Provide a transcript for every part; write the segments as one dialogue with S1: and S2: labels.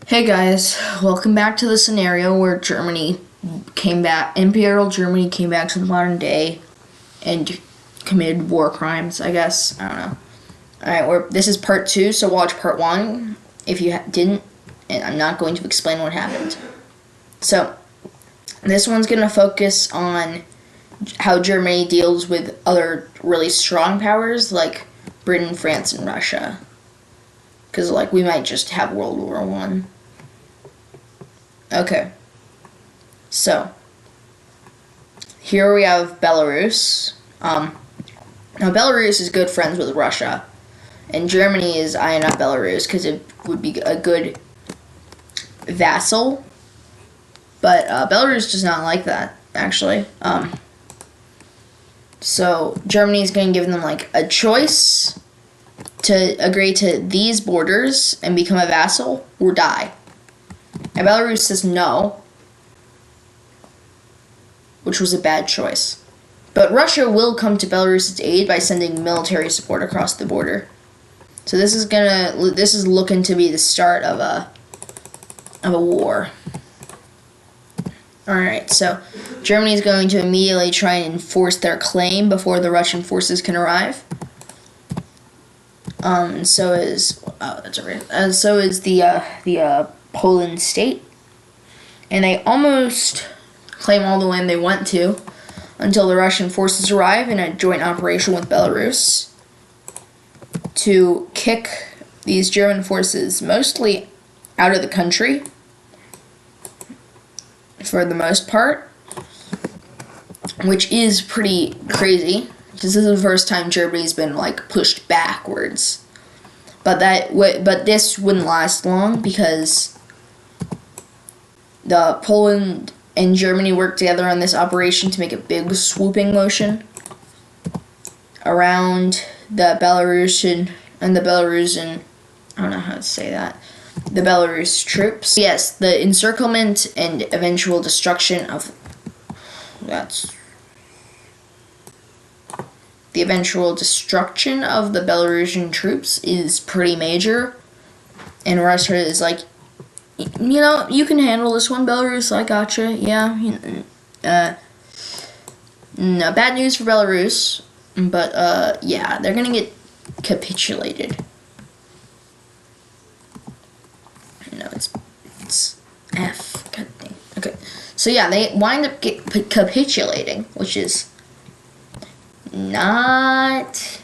S1: Hey guys, welcome back to the scenario where Imperial Germany came back to the modern day and committed war crimes, I guess. I don't know. Alright, this is part 2, so watch part 1 if you didn't, and I'm not going to explain what happened. So, this one's going to focus on how Germany deals with other really strong powers like Britain, France, and Russia. Because, we might just have World War I. Okay. So, here we have Belarus. Now, Belarus is good friends with Russia. And Germany is eyeing up Belarus because it would be a good vassal. But Belarus does not like that, actually. So, Germany is going to give them, a choice to agree to these borders and become a vassal or die. And Belarus says no, which was a bad choice. But Russia will come to Belarus's aid by sending military support across the border. So this is looking to be the start of a war. Alright, so Germany is going to immediately try and enforce their claim before the Russian forces can arrive. So is the Poland state, and they almost claim all the land they want to until the Russian forces arrive in a joint operation with Belarus to kick these German forces mostly out of the country for the most part, which is pretty crazy because this is the first time Germany's been pushed backwards. But this wouldn't last long because the Poland and Germany worked together on this operation to make a big swooping motion around the Belarusian, I don't know how to say that, the Belarus troops. Yes, the encirclement and eventual destruction of the Belarusian troops is pretty major, and Russia is you can handle this one, Belarus, I gotcha, yeah. No, bad news for Belarus, but, yeah, they're gonna get capitulated. No, it's F, God dang. Okay, so yeah, they wind up capitulating, which is not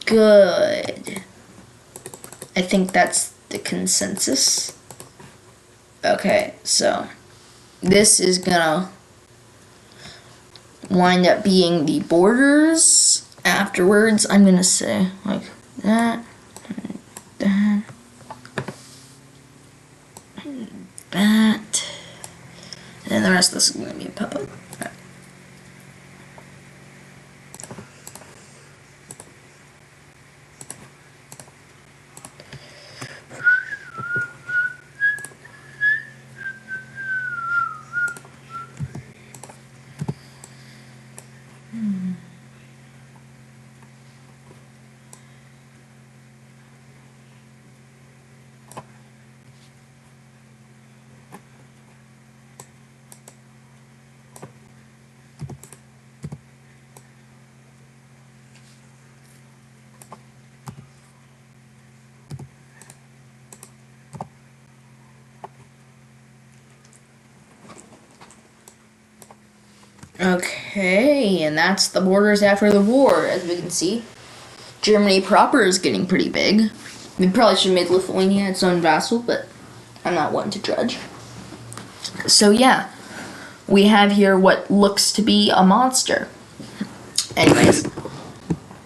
S1: good. I think that's the consensus. Okay, so this is gonna wind up being the borders. Afterwards, I'm gonna say that, that, that, and the rest of this is gonna be a puppet. Okay, and that's the borders after the war. As we can see, Germany proper is getting pretty big. We probably should have made Lithuania its own vassal, but I'm not one to judge. So yeah, we have here what looks to be a monster. Anyways,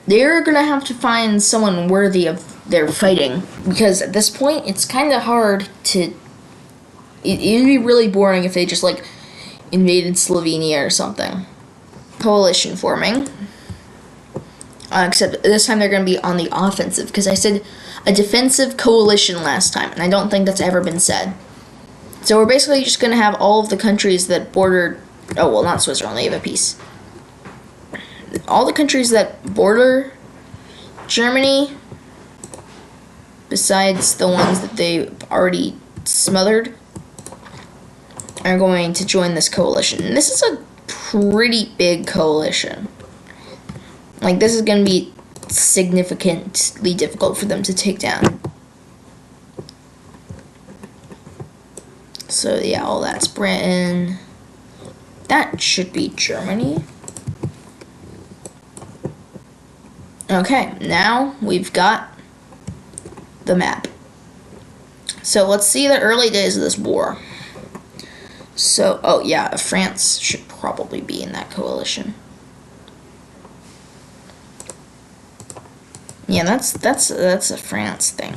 S1: they're gonna have to find someone worthy of their fighting, because at this point, it's kind of hard to... It'd be really boring if they just, invaded Slovenia or something. Coalition forming. Except this time they're going to be on the offensive, because I said a defensive coalition last time, and I don't think that's ever been said. So we're basically just going to have all of the countries that border... Oh, well, not Switzerland, they have a peace. All the countries that border Germany, besides the ones that they already smothered are going to join this coalition. And this is a pretty big coalition. Like, this is going to be significantly difficult for them to take down. So, yeah, all that's Britain. That should be Germany. Okay, now we've got the map. So, let's see the early days of this war. So, oh yeah, France should probably be in that coalition. Yeah, that's a France thing.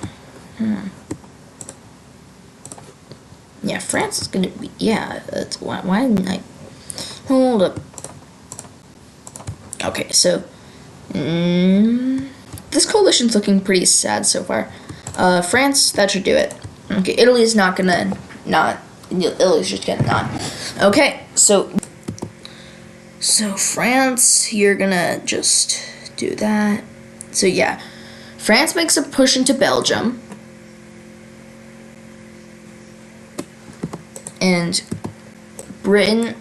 S1: Yeah, France is gonna be. Yeah, that's why didn't I hold up? Okay, so this coalition's looking pretty sad so far. France, that should do it. Okay, Italy's not gonna not. Italy's just gonna not. Okay, so France, you're gonna just do that. So yeah, France makes a push into Belgium. And Britain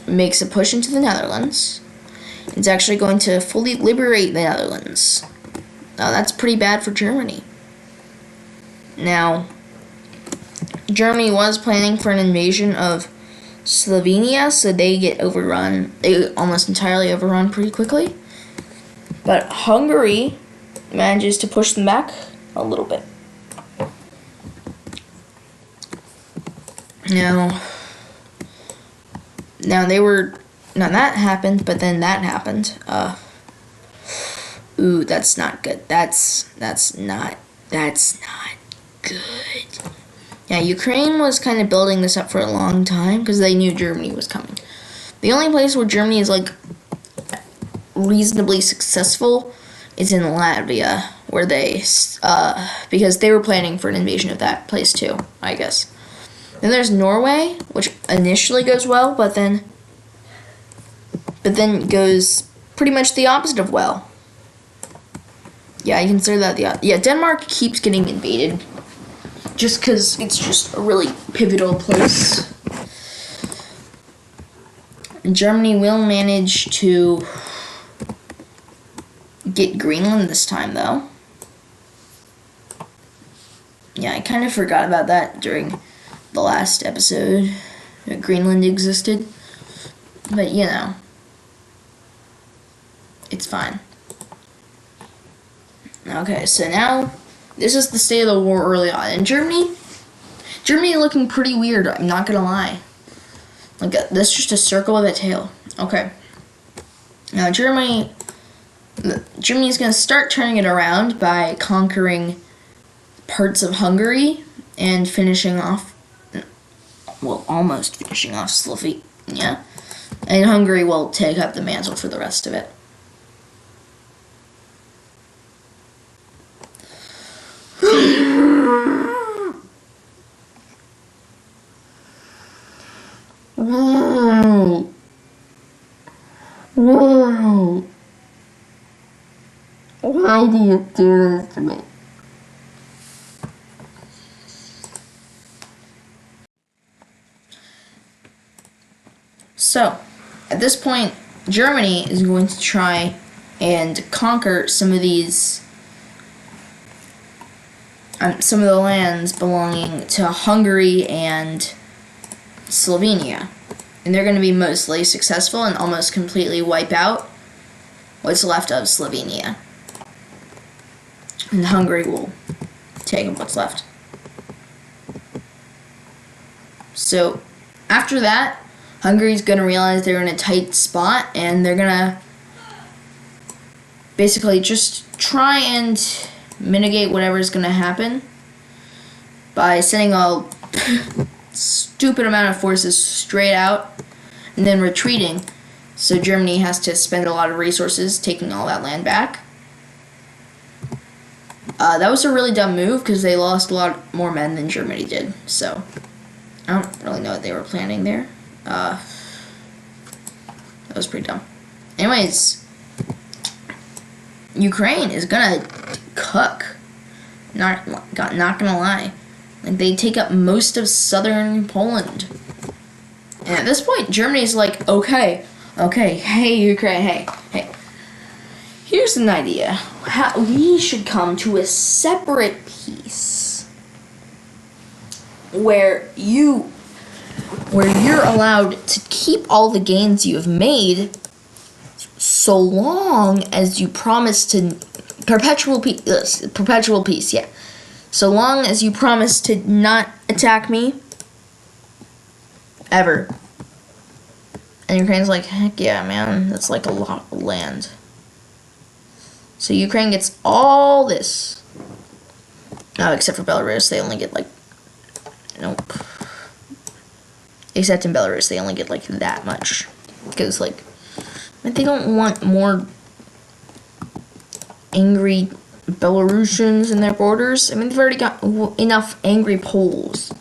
S1: makes a push into the Netherlands. It's actually going to fully liberate the Netherlands. Now that's pretty bad for Germany. Now, Germany was planning for an invasion of Slovenia, so they get overrun. They almost entirely overrun pretty quickly. But Hungary manages to push them back a little bit. Now that happened, but then that happened. Ooh, that's not good. That's not good. Yeah, Ukraine was kind of building this up for a long time because they knew Germany was coming. The only place where Germany is like reasonably successful is in Latvia, where they because they were planning for an invasion of that place too, I guess. Then there's Norway, which initially goes well, but then goes pretty much the opposite of well. Yeah, I consider that yeah, Denmark keeps getting invaded just because it's just a really pivotal place. Germany will manage to get Greenland this time, though. Yeah, I kind of forgot about that during the last episode, that Greenland existed. But, you know, it's fine. Okay, so now, this is the state of the war early on. And Germany looking pretty weird, I'm not gonna lie. Like, that's just a circle with a tail. Okay. Now, Germany's gonna start turning it around by conquering parts of Hungary and almost finishing off Slovenia. And Hungary will take up the mantle for the rest of it. Why do you do this to me? So, at this point, Germany is going to try and conquer some of these, some of the lands belonging to Hungary and Slovenia. And they're going to be mostly successful and almost completely wipe out what's left of Slovenia. And Hungary will take what's left. So, after that, Hungary's going to realize they're in a tight spot, and they're going to basically just try and mitigate whatever's going to happen by sending a stupid amount of forces straight out and then retreating. So Germany has to spend a lot of resources taking all that land back. That was a really dumb move because they lost a lot more men than Germany did. So I don't really know what they were planning there. That was pretty dumb. Anyways, Ukraine is gonna cook. Not gonna lie. Like, they take up most of southern Poland. And at this point, Germany's like, okay, hey, Ukraine, hey. Here's an idea. How we should come to a separate peace where you're allowed to keep all the gains you have made so long as you promise to perpetual peace, yeah. So long as you promise to not attack me ever. And Ukraine's like, heck yeah, man, that's like a lot of land. So Ukraine gets all this. No, except for Belarus, they only get like, nope. Except in Belarus, they only get like that much. Because like, they don't want more angry Belarusians in their borders. I mean, they've already got enough angry Poles.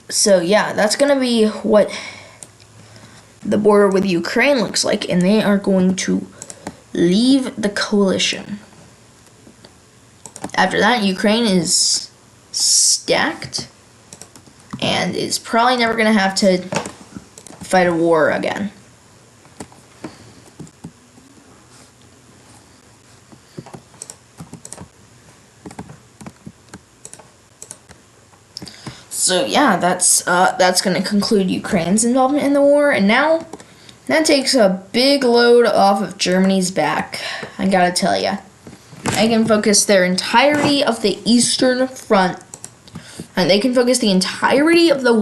S1: So yeah, that's gonna be what the border with Ukraine looks like, and they are going to leave the coalition. After that, Ukraine is stacked and is probably never gonna have to fight a war again. So yeah, that's gonna conclude Ukraine's involvement in the war, and now that takes a big load off of Germany's back. I gotta tell ya, they can focus their entirety of the Eastern Front, and they can focus the entirety of the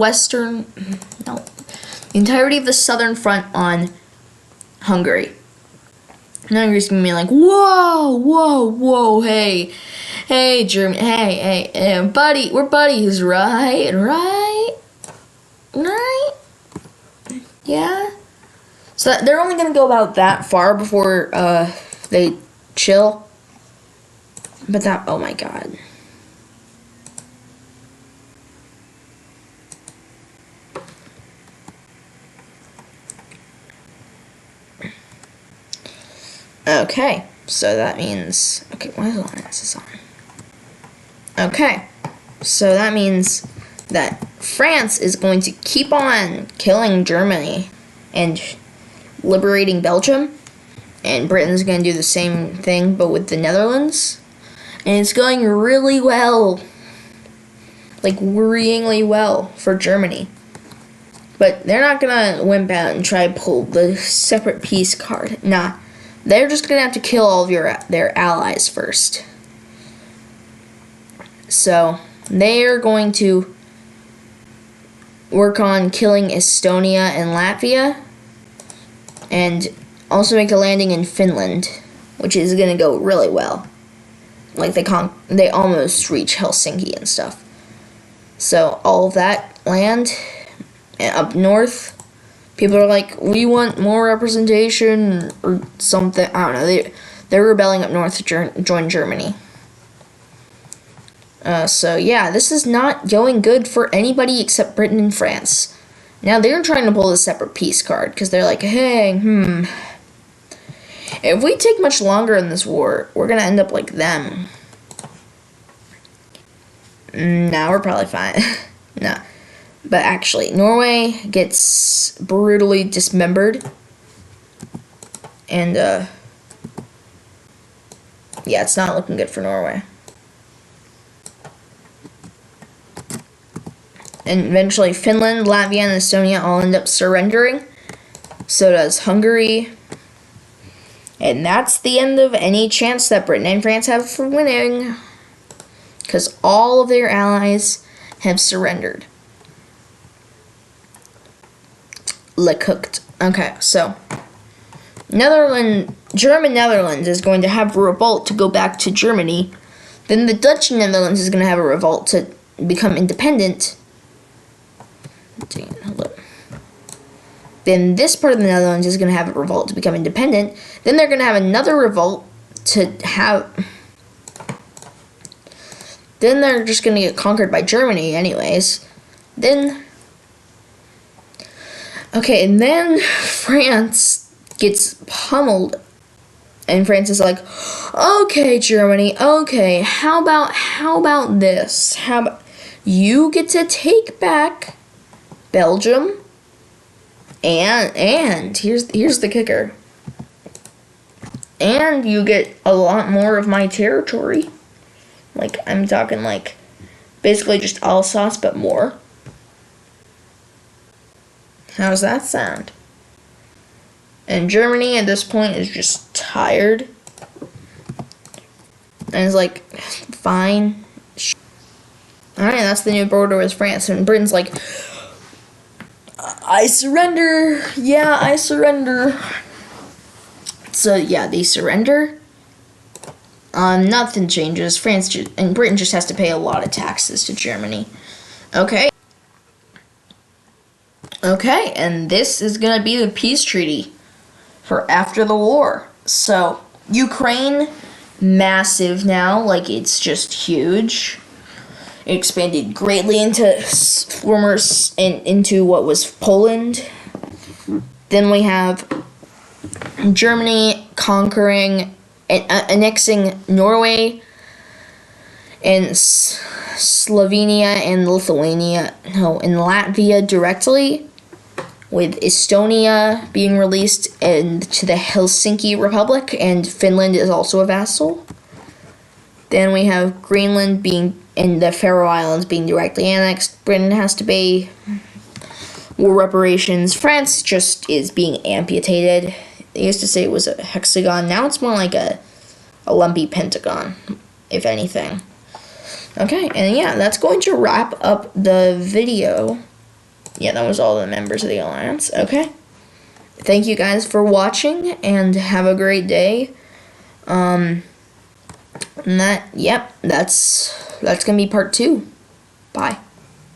S1: entirety of the Southern Front on Hungary. And Hungary's gonna be like, whoa, hey, Germany, hey, buddy, we're buddies, right? Yeah. So they're only gonna go about that far before they chill. But that, oh my god. Okay, so that means, okay, what is this on? Okay, so that means that France is going to keep on killing Germany and liberating Belgium, and Britain's going to do the same thing, but with the Netherlands, and it's going really well, like worryingly well for Germany. But they're not going to wimp out and try to pull the separate peace card. Nah. They're just going to have to kill all of their allies first. So, they are going to work on killing Estonia and Latvia, and also make a landing in Finland, which is going to go really well. Like, they almost reach Helsinki and stuff. So, all of that land, and up north, people are like, we want more representation or something. I don't know. They're rebelling up north to join Germany. So yeah, this is not going good for anybody except Britain and France. Now they're trying to pull the separate peace card because they're like, hey, if we take much longer in this war, we're gonna end up like them. Nah, we're probably fine. Nah. But actually, Norway gets brutally dismembered. And, yeah, it's not looking good for Norway. And eventually, Finland, Latvia, and Estonia all end up surrendering. So does Hungary. And that's the end of any chance that Britain and France have for winning. Because all of their allies have surrendered. Cooked. Okay, so German Netherlands is going to have a revolt to go back to Germany. Then the Dutch Netherlands is going to have a revolt to become independent. Hold up. Then this part of the Netherlands is going to have a revolt to become independent. Then they're going to have another revolt to have. Then they're just going to get conquered by Germany, anyways. Then. Okay, and then France gets pummeled And France is like, okay, Germany, okay, how about this? How about you get to take back Belgium, and here's the kicker. And you get a lot more of my territory. Like, I'm talking like basically just Alsace, but more. How's that sound? And Germany at this point is just tired. And it's like, fine. Alright, that's the new border with France. And Britain's like, I surrender. Yeah, I surrender. So, yeah, they surrender. Nothing changes. France and Britain just has to pay a lot of taxes to Germany. Okay. Okay, and this is gonna be the peace treaty for after the war. So, Ukraine, massive now, like it's just huge. It expanded greatly into into what was Poland. Then we have Germany conquering and annexing Norway and Slovenia and Lithuania, no, and Latvia directly, with Estonia being released to the Helsinki Republic, and Finland is also a vassal. Then we have Greenland being and the Faroe Islands being directly annexed. Britain has to pay war reparations. France just is being amputated. They used to say it was a hexagon. Now it's more like a lumpy pentagon, if anything. Okay, and yeah, that's going to wrap up the video. Yeah, that was all the members of the Alliance. Okay. Thank you guys for watching, and have a great day. And that's gonna be part 2. Bye.